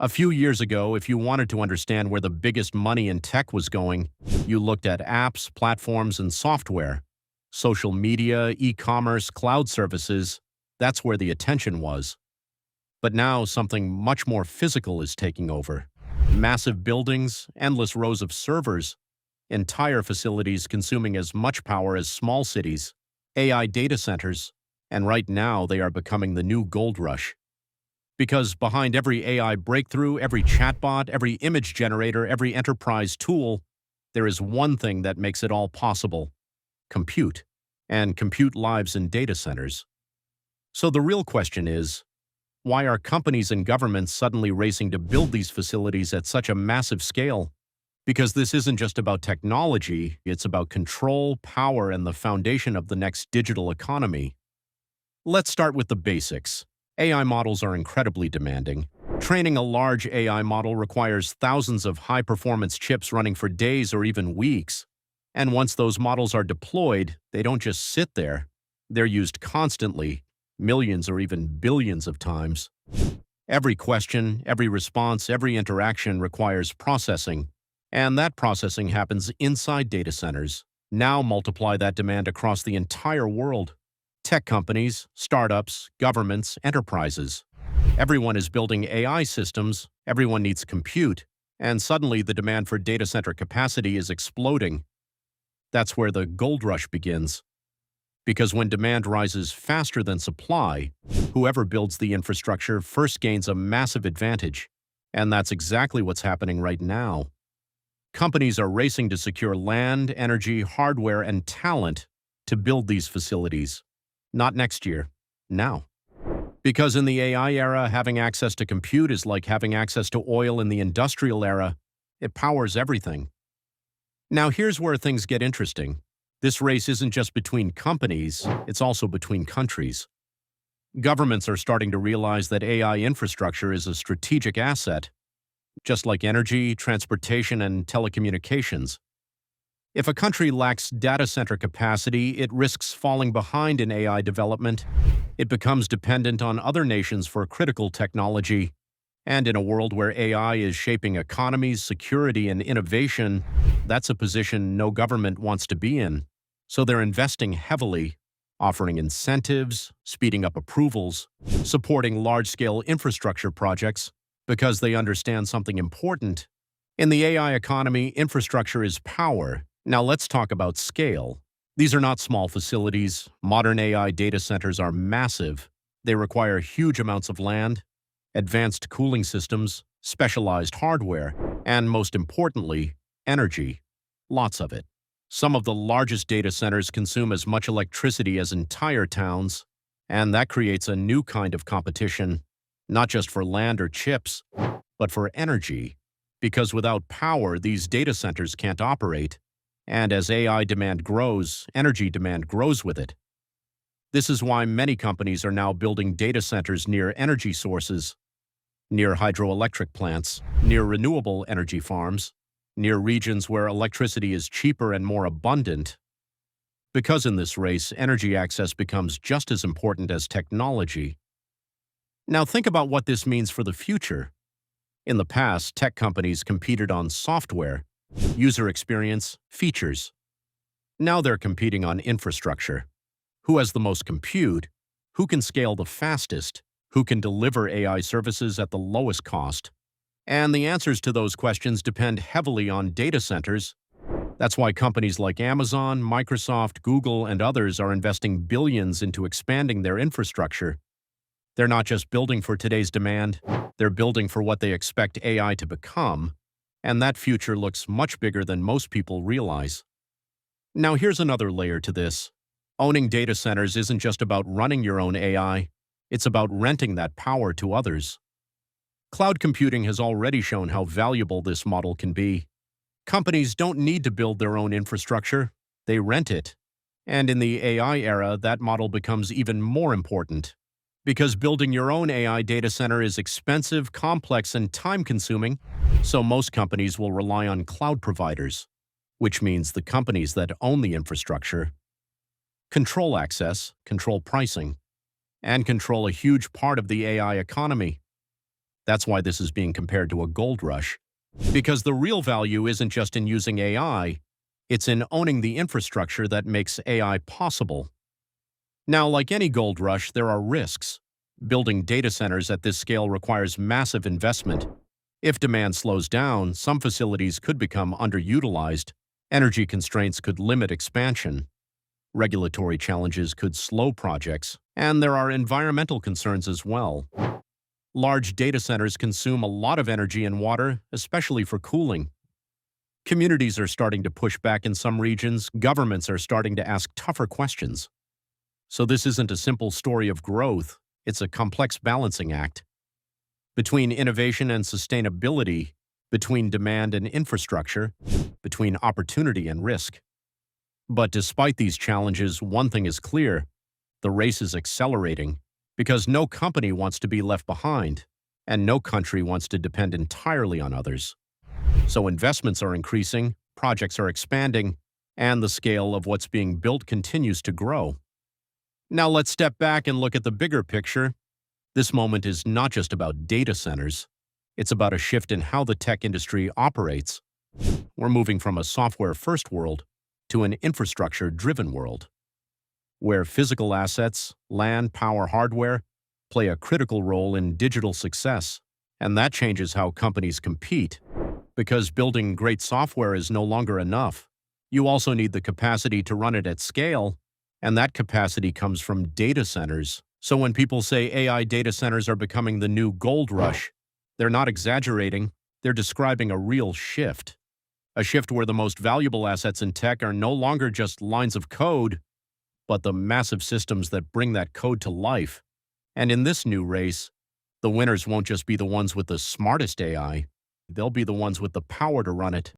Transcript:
A few years ago, if you wanted to understand where the biggest money in tech was going, you looked at apps, platforms, and software. Social media, e-commerce, cloud services, that's where the attention was. But now something much more physical is taking over. Massive buildings, endless rows of servers, entire facilities consuming as much power as small cities, AI data centers, and right now they are becoming the new gold rush. Because behind every AI breakthrough, every chatbot, every image generator, every enterprise tool, there is one thing that makes it all possible: compute. And compute lives in data centers. So the real question is, why are companies and governments suddenly racing to build these facilities at such a massive scale? Because this isn't just about technology, it's about control, power, and the foundation of the next digital economy. Let's start with the basics. AI models are incredibly demanding. Training a large AI model requires thousands of high-performance chips running for days or even weeks. And once those models are deployed, they don't just sit there. They're used constantly, millions or even billions of times. Every question, every response, every interaction requires processing. And that processing happens inside data centers. Now multiply that demand across the entire world. Tech companies, startups, governments, enterprises. Everyone is building AI systems, everyone needs compute, and suddenly the demand for data center capacity is exploding. That's where the gold rush begins. Because when demand rises faster than supply, whoever builds the infrastructure first gains a massive advantage. And that's exactly what's happening right now. Companies are racing to secure land, energy, hardware, and talent to build these facilities. Not next year, now. Because in the AI era, having access to compute is like having access to oil in the industrial era. It powers everything. Now here's where things get interesting. This race isn't just between companies, it's also between countries. Governments are starting to realize that AI infrastructure is a strategic asset, just like energy, transportation, and telecommunications. If a country lacks data center capacity, it risks falling behind in AI development. It becomes dependent on other nations for critical technology. And in a world where AI is shaping economies, security, and innovation, that's a position no government wants to be in. So they're investing heavily, offering incentives, speeding up approvals, supporting large-scale infrastructure projects, because they understand something important. In the AI economy, infrastructure is power. Now let's talk about scale. These are not small facilities. Modern AI data centers are massive. They require huge amounts of land, advanced cooling systems, specialized hardware, and most importantly, energy. Lots of it. Some of the largest data centers consume as much electricity as entire towns, and that creates a new kind of competition, not just for land or chips, but for energy. Because without power, these data centers can't operate. And as AI demand grows, energy demand grows with it. This is why many companies are now building data centers near energy sources, near hydroelectric plants, near renewable energy farms, near regions where electricity is cheaper and more abundant. Because in this race, energy access becomes just as important as technology. Now think about what this means for the future. In the past, tech companies competed on software, user experience, features. Now they're competing on infrastructure. Who has the most compute? Who can scale the fastest? Who can deliver AI services at the lowest cost? And the answers to those questions depend heavily on data centers. That's why companies like Amazon, Microsoft, Google, and others are investing billions into expanding their infrastructure. They're not just building for today's demand, they're building for what they expect AI to become, and that future looks much bigger than most people realize. Now here's another layer to this. Owning data centers isn't just about running your own AI, it's about renting that power to others. Cloud computing has already shown how valuable this model can be. Companies don't need to build their own infrastructure, they rent it. And in the AI era, that model becomes even more important. Because building your own AI data center is expensive, complex, and time-consuming, so most companies will rely on cloud providers, which means the companies that own the infrastructure control access, control pricing, and control a huge part of the AI economy. That's why this is being compared to a gold rush. Because the real value isn't just in using AI, it's in owning the infrastructure that makes AI possible. Now, like any gold rush, there are risks. Building data centers at this scale requires massive investment. If demand slows down, some facilities could become underutilized. Energy constraints could limit expansion. Regulatory challenges could slow projects. And there are environmental concerns as well. Large data centers consume a lot of energy and water, especially for cooling. Communities are starting to push back in some regions. Governments are starting to ask tougher questions. So this isn't a simple story of growth. It's a complex balancing act. Between innovation and sustainability, between demand and infrastructure, between opportunity and risk. But despite these challenges, one thing is clear: the race is accelerating, because no company wants to be left behind, and no country wants to depend entirely on others. So investments are increasing, projects are expanding, and the scale of what's being built continues to grow. Now let's step back and look at the bigger picture. This moment is not just about data centers. It's about a shift in how the tech industry operates. We're moving from a software-first world to an infrastructure-driven world, where physical assets, land, power, hardware, play a critical role in digital success. And that changes how companies compete, because building great software is no longer enough. You also need the capacity to run it at scale, and that capacity comes from data centers. So when people say AI data centers are becoming the new gold rush, they're not exaggerating, they're describing a real shift. A shift where the most valuable assets in tech are no longer just lines of code, but the massive systems that bring that code to life. And in this new race, the winners won't just be the ones with the smartest AI, they'll be the ones with the power to run it.